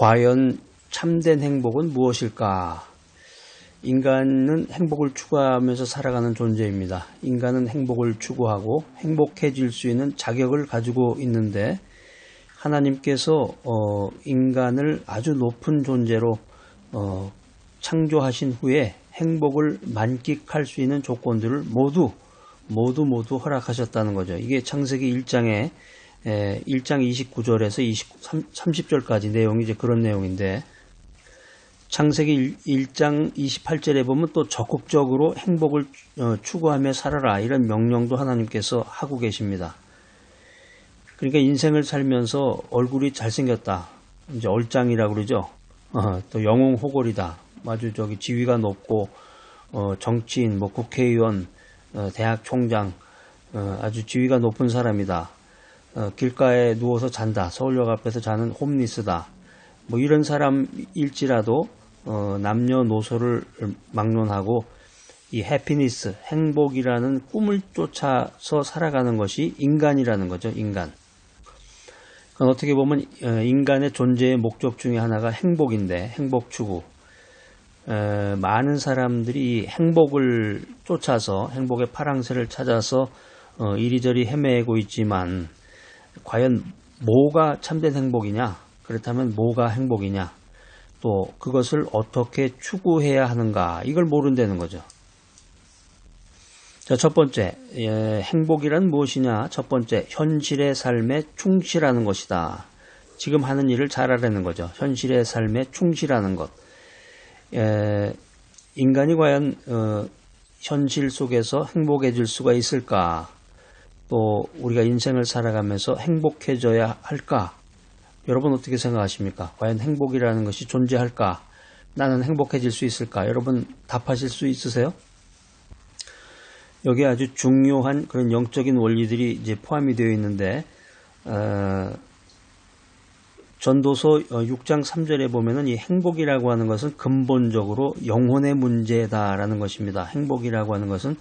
과연 참된 행복은 무엇일까? 인간은 행복을 추구하면서 살아가는 존재입니다. 인간은 행복을 추구하고 행복해질 수 있는 자격을 가지고 있는데 하나님께서 인간을 아주 높은 존재로 창조하신 후에 행복을 만끽할 수 있는 조건들을 모두 허락하셨다는 거죠. 이게 창세기 1장 29절에서 30절까지 내용이 이제 그런 내용인데, 창세기 1장 28절에 보면 또 적극적으로 행복을 추구하며 살아라, 이런 명령도 하나님께서 하고 계십니다. 그러니까 인생을 살면서 얼굴이 잘생겼다, 이제 얼짱이라고 그러죠. 또 영웅호골이다, 아주 지위가 높고 정치인, 국회의원, 대학 총장, 아주 지위가 높은 사람이다. 길가에 누워서 잔다. 서울역 앞에서 자는 홈리스다. 이런 사람일지라도 남녀노소를 막론하고 이 해피니스, 행복이라는 꿈을 쫓아서 살아가는 것이 인간이라는 거죠. 인간. 어떻게 보면 인간의 존재의 목적 중에 하나가 행복인데, 행복 추구. 많은 사람들이 행복을 쫓아서 행복의 파랑새를 찾아서 이리저리 헤매고 있지만 과연 뭐가 참된 행복이냐? 그렇다면 뭐가 행복이냐? 또 그것을 어떻게 추구해야 하는가? 이걸 모른다는 거죠. 자, 첫 번째, 행복이란 무엇이냐? 첫 번째, 현실의 삶에 충실하는 것이다. 지금 하는 일을 잘하라는 거죠. 현실의 삶에 충실하는 것. 인간이 과연 현실 속에서 행복해질 수가 있을까? 또 우리가 인생을 살아가면서 행복해져야 할까? 여러분 어떻게 생각하십니까? 과연 행복이라는 것이 존재할까? 나는 행복해질 수 있을까? 여러분 답하실 수 있으세요? 여기에 아주 중요한 그런 영적인 원리들이 이제 포함이 되어 있는데, 전도서 6장 3절에 보면은 이 행복이라고 하는 것은 근본적으로 영혼의 문제다라는 것입니다. 행복이라고 하는 것은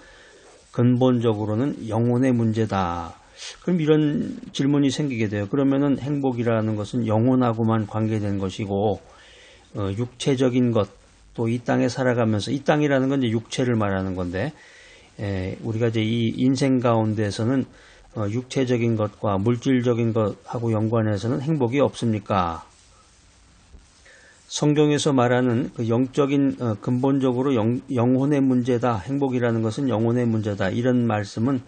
근본적으로는 영혼의 문제다. 그럼 이런 질문이 생기게 돼요. 그러면은 행복이라는 것은 영혼하고만 관계된 것이고, 육체적인 것, 또 이 땅에 살아가면서, 이 땅이라는 건 이제 육체를 말하는 건데, 우리가 이제 이 인생 가운데서는 육체적인 것과 물질적인 것하고 연관해서는 행복이 없습니까? 성경에서 말하는 그 영적인 근본적으로 영혼의 문제다, 행복이라는 것은 영혼의 문제다, 이런 말씀은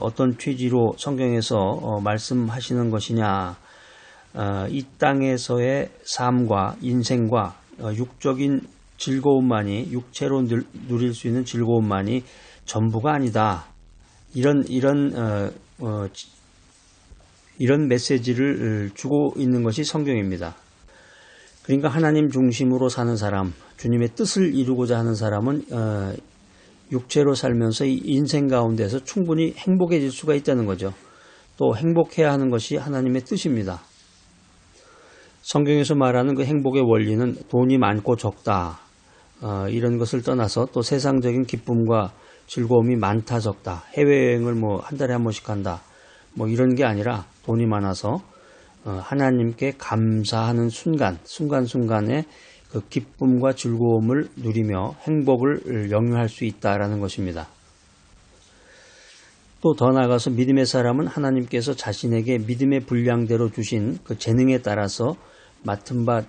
어떤 취지로 성경에서 말씀하시는 것이냐? 이 땅에서의 삶과 인생과 육적인 즐거움만이, 육체로 누릴 수 있는 즐거움만이 전부가 아니다. 이런 메시지를 주고 있는 것이 성경입니다. 그러니까 하나님 중심으로 사는 사람, 주님의 뜻을 이루고자 하는 사람은 육체로 살면서 이 인생 가운데서 충분히 행복해질 수가 있다는 거죠. 또 행복해야 하는 것이 하나님의 뜻입니다. 성경에서 말하는 그 행복의 원리는 돈이 많고 적다, 이런 것을 떠나서 또 세상적인 기쁨과 즐거움이 많다 적다, 해외여행을 한 달에 한 번씩 간다, 이런 게 아니라 돈이 많아서 하나님께 감사하는 순간순간의 그 기쁨과 즐거움을 누리며 행복을 영유할 수 있다라는 것입니다. 또 더 나아가서 믿음의 사람은 하나님께서 자신에게 믿음의 분량대로 주신 그 재능에 따라서 맡은 바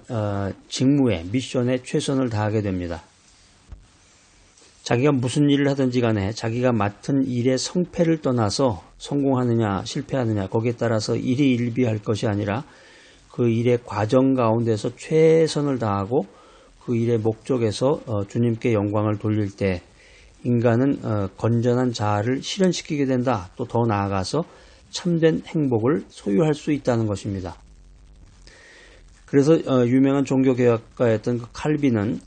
직무에, 미션에 최선을 다하게 됩니다. 자기가 무슨 일을 하든지 간에 자기가 맡은 일의 성패를 떠나서 성공하느냐 실패하느냐, 거기에 따라서 일이 일비할 것이 아니라 그 일의 과정 가운데서 최선을 다하고 그 일의 목적에서 주님께 영광을 돌릴 때 인간은 건전한 자아를 실현시키게 된다. 또 더 나아가서 참된 행복을 소유할 수 있다는 것입니다. 그래서 유명한 종교개혁가였던 그 칼빈은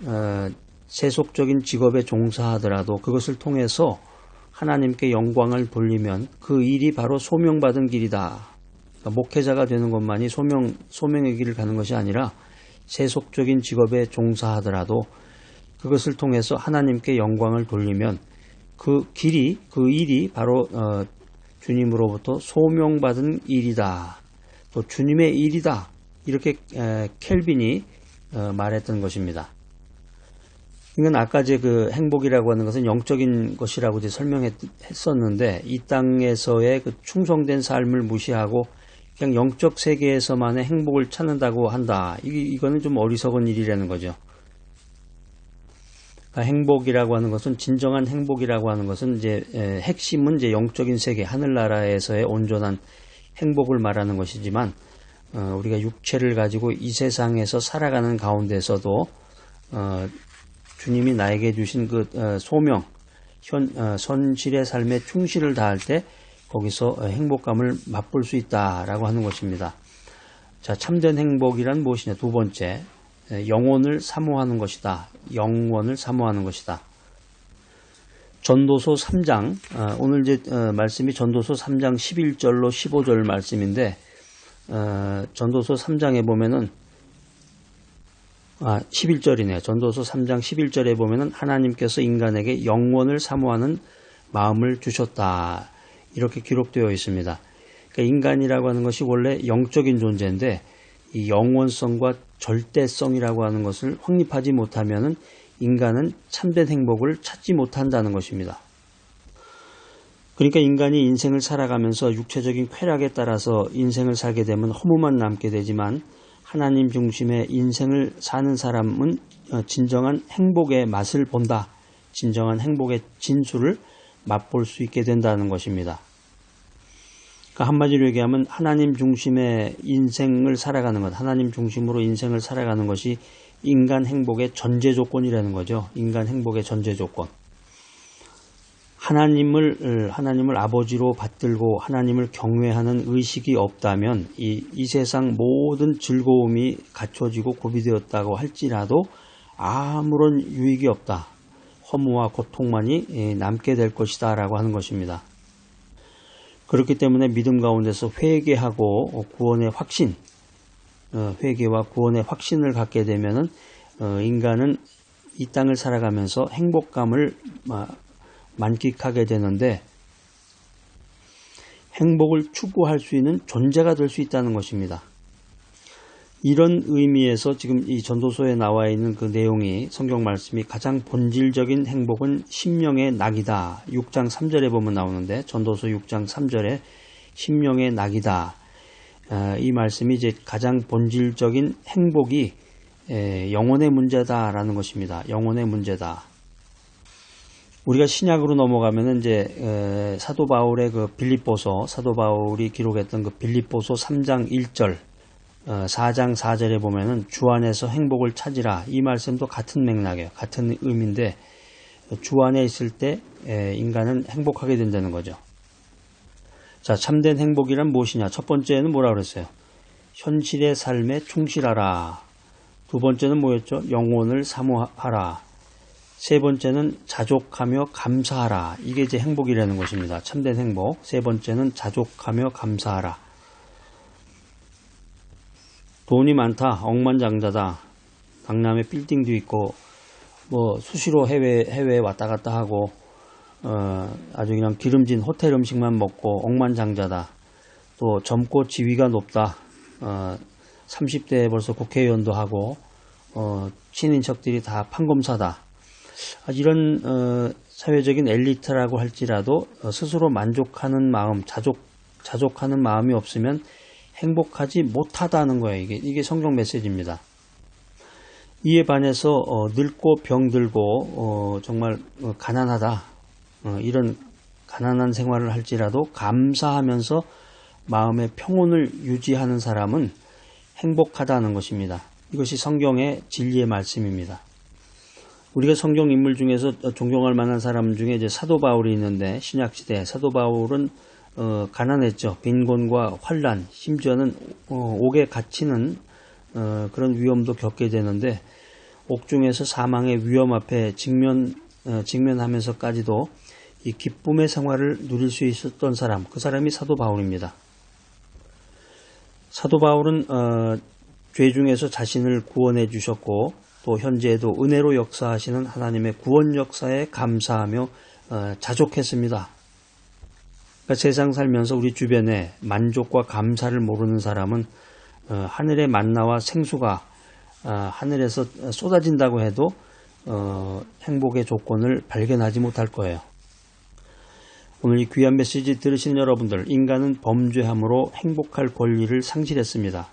세속적인 직업에 종사하더라도 그것을 통해서 하나님께 영광을 돌리면 그 일이 바로 소명받은 길이다. 그러니까 목회자가 되는 것만이 소명의 길을 가는 것이 아니라 세속적인 직업에 종사하더라도 그것을 통해서 하나님께 영광을 돌리면 그 일이 바로 주님으로부터 소명받은 일이다. 또 주님의 일이다. 이렇게 켈빈이 말했던 것입니다. 이건 아까 그 행복이라고 하는 것은 영적인 것이라고 설명했었는데, 이 땅에서의 그 충성된 삶을 무시하고 그냥 영적 세계에서만의 행복을 찾는다고 한다. 이거는 좀 어리석은 일이라는 거죠. 그러니까 행복이라고 하는 것은, 진정한 행복이라고 하는 것은 이제 핵심은 이제 영적인 세계, 하늘나라에서의 온전한 행복을 말하는 것이지만, 우리가 육체를 가지고 이 세상에서 살아가는 가운데서도 주님이 나에게 주신 그 소명, 선실의 삶에 충실을 다할 때 거기서 행복감을 맛볼 수 있다라고 하는 것입니다. 자, 참된 행복이란 무엇이냐? 두 번째, 영혼을 사모하는 것이다. 영혼을 사모하는 것이다. 전도서 3장, 오늘 이제 말씀이 전도서 3장 11절로 15절 말씀인데, 전도서 3장에 보면은 11절이네요. 전도서 3장 11절에 보면은 하나님께서 인간에게 영원을 사모하는 마음을 주셨다. 이렇게 기록되어 있습니다. 그러니까 인간이라고 하는 것이 원래 영적인 존재인데, 이 영원성과 절대성이라고 하는 것을 확립하지 못하면은 인간은 참된 행복을 찾지 못한다는 것입니다. 그러니까 인간이 인생을 살아가면서 육체적인 쾌락에 따라서 인생을 살게 되면 허무만 남게 되지만, 하나님 중심의 인생을 사는 사람은 진정한 행복의 맛을 본다. 진정한 행복의 진수를 맛볼 수 있게 된다는 것입니다. 그러니까 한마디로 얘기하면 하나님 중심의 인생을 살아가는 것, 하나님 중심으로 인생을 살아가는 것이 인간 행복의 전제 조건이라는 거죠. 인간 행복의 전제 조건. 하나님을 아버지로 받들고 하나님을 경외하는 의식이 없다면 이 세상 모든 즐거움이 갖춰지고 구비되었다고 할지라도 아무런 유익이 없다. 허무와 고통만이 남게 될 것이다 라고 하는 것입니다. 그렇기 때문에 믿음 가운데서 회개하고 구원의 확신, 회개와 구원의 확신을 갖게 되면은 인간은 이 땅을 살아가면서 행복감을 만끽하게 되는데, 행복을 추구할 수 있는 존재가 될 수 있다는 것입니다. 이런 의미에서 지금 이 전도서에 나와 있는 그 내용이, 성경 말씀이 가장 본질적인 행복은 심령의 낙이다. 6장 3절에 보면 나오는데, 전도서 6장 3절에 심령의 낙이다. 이 말씀이 이제 가장 본질적인 행복이 영혼의 문제다라는 것입니다. 영혼의 문제다. 우리가 신약으로 넘어가면은 이제 사도 바울의 그 빌립보서, 사도 바울이 기록했던 그 빌립보서 3장 1절, 4장 4절에 보면은 주 안에서 행복을 찾으라. 이 말씀도 같은 맥락이에요. 같은 의미인데, 주 안에 있을 때 인간은 행복하게 된다는 거죠. 자, 참된 행복이란 무엇이냐? 첫 번째는 뭐라 그랬어요? 현실의 삶에 충실하라. 두 번째는 뭐였죠? 영혼을 사모하라. 세 번째는 자족하며 감사하라. 이게 이제 행복이라는 것입니다. 참된 행복. 세 번째는 자족하며 감사하라. 돈이 많다, 억만장자다, 강남에 빌딩도 있고, 수시로 해외에 왔다 갔다 하고, 아주 그냥 기름진 호텔 음식만 먹고 억만장자다. 또 젊고 지위가 높다. 30대에 벌써 국회의원도 하고, 친인척들이 다 판검사다. 이런 사회적인 엘리트라고 할지라도 스스로 만족하는 마음, 자족하는 마음이 없으면 행복하지 못하다는 거예요. 이게 성경 메시지입니다. 이에 반해서 늙고 병들고 정말 가난하다. 이런 가난한 생활을 할지라도 감사하면서 마음의 평온을 유지하는 사람은 행복하다는 것입니다. 이것이 성경의 진리의 말씀입니다. 우리가 성경 인물 중에서 존경할 만한 사람 중에 이제 사도 바울이 있는데, 신약시대 사도 바울은 가난했죠. 빈곤과 환란, 심지어는 옥에 갇히는 그런 위험도 겪게 되는데, 옥중에서 사망의 위험 앞에 직면하면서까지도 이 기쁨의 생활을 누릴 수 있었던 사람, 그 사람이 사도 바울입니다. 사도 바울은 죄 중에서 자신을 구원해 주셨고, 또 현재에도 은혜로 역사하시는 하나님의 구원 역사에 감사하며 자족했습니다. 그러니까 세상 살면서 우리 주변에 만족과 감사를 모르는 사람은 하늘의 만나와 생수가 하늘에서 쏟아진다고 해도 행복의 조건을 발견하지 못할 거예요. 오늘 이 귀한 메시지 들으신 여러분들, 인간은 범죄함으로 행복할 권리를 상실했습니다.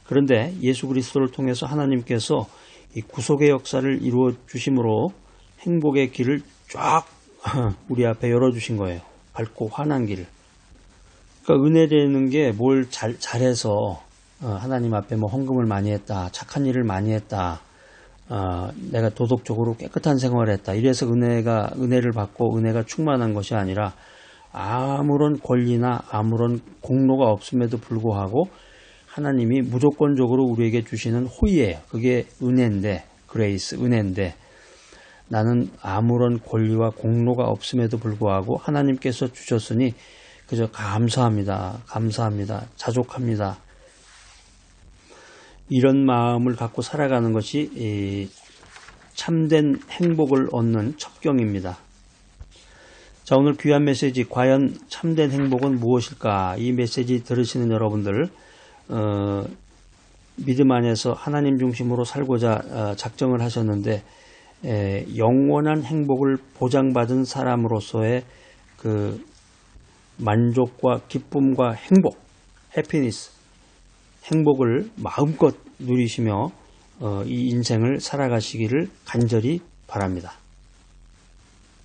그런데 예수 그리스도를 통해서 하나님께서 이 구속의 역사를 이루어 주심으로 행복의 길을 쫙 우리 앞에 열어주신 거예요. 밝고 환한 길. 그러니까 은혜라는 게 뭘 잘해서 하나님 앞에 뭐 헌금을 많이 했다, 착한 일을 많이 했다, 내가 도덕적으로 깨끗한 생활을 했다, 이래서 은혜를 받고 은혜가 충만한 것이 아니라 아무런 권리나 아무런 공로가 없음에도 불구하고 하나님이 무조건적으로 우리에게 주시는 호의예요. 그게 은혜인데, 그레이스, 은혜인데, 나는 아무런 권리와 공로가 없음에도 불구하고 하나님께서 주셨으니 그저 감사합니다. 감사합니다. 자족합니다. 이런 마음을 갖고 살아가는 것이 참된 행복을 얻는 첩경입니다. 자, 오늘 귀한 메시지, 과연 참된 행복은 무엇일까? 이 메시지 들으시는 여러분들, 믿음 안에서 하나님 중심으로 살고자 작정을 하셨는데 영원한 행복을 보장받은 사람으로서의 그 만족과 기쁨과 행복, 해피니스, 행복을 마음껏 누리시며 이 인생을 살아가시기를 간절히 바랍니다.